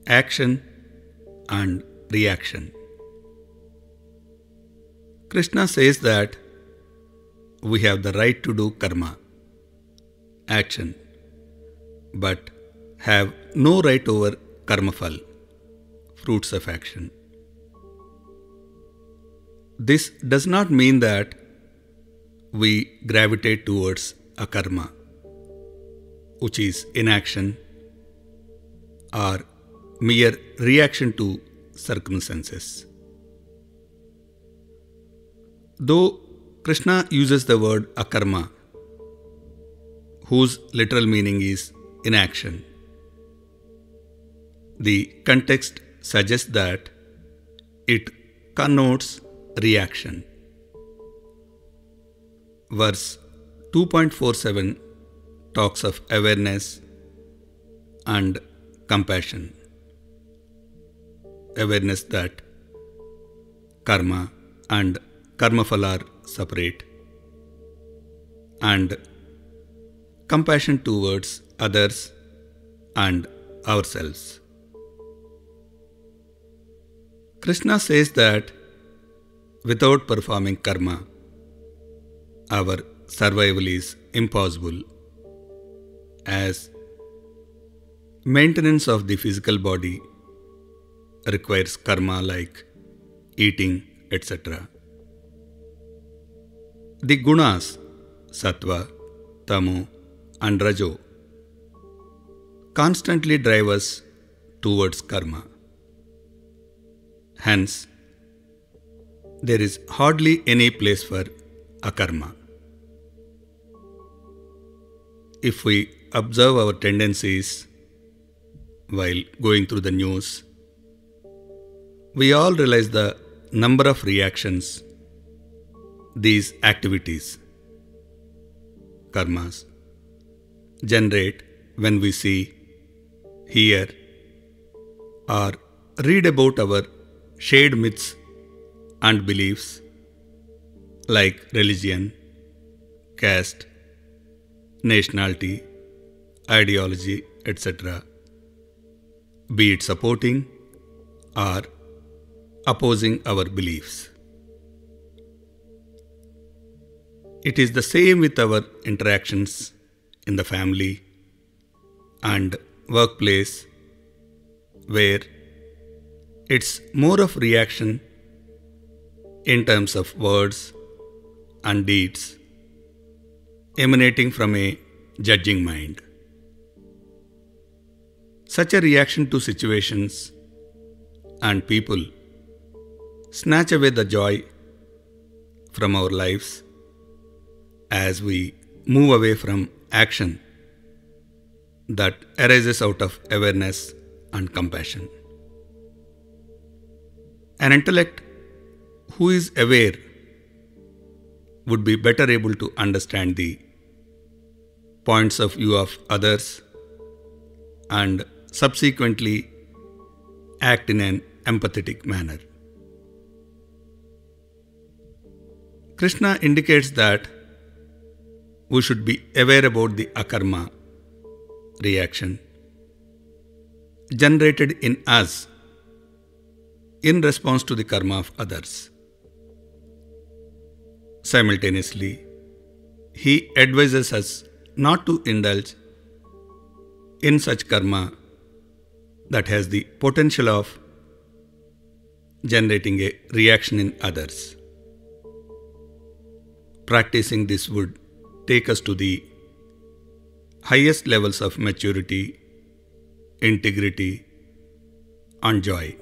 action and reaction. Krishna says that we have the right to do karma, action, but have no right over karmafal, fruits of action. This does not mean that we gravitate towards akarma, which is inaction or mere reaction to circumstances. Though Krishna uses the word akarma, whose literal meaning is inaction, the context suggests that it connotes reaction. Verse 2.47 talks of awareness and compassion. Awareness that karma and karmafal are separate, and compassion towards others and ourselves. Krishna says that without performing karma, our survival is impossible, as maintenance of the physical body requires karma like eating, etc. The gunas, sattva, tamo, and rajo, constantly drive us towards karma. Hence, there is hardly any place for akarma. If we observe our tendencies while going through the news, we all realize the number of reactions these activities, karmas, generate when we see, hear, or read about our shared myths and beliefs like religion, caste, nationality, ideology, etc., be it supporting or opposing our beliefs. It is the same with our interactions in the family and workplace, where it's more of reaction in terms of words and deeds emanating from a judging mind. Such a reaction to situations and people snatch away the joy from our lives as we move away from action that arises out of awareness and compassion. An intellect who is aware would be better able to understand the points of view of others and subsequently act in an empathetic manner. Krishna indicates that we should be aware about the akarma, reaction, generated in us in response to the karma of others. Simultaneously, he advises us not to indulge in such karma that has the potential of generating a reaction in others. Practicing this would take us to the highest levels of maturity, integrity, and joy.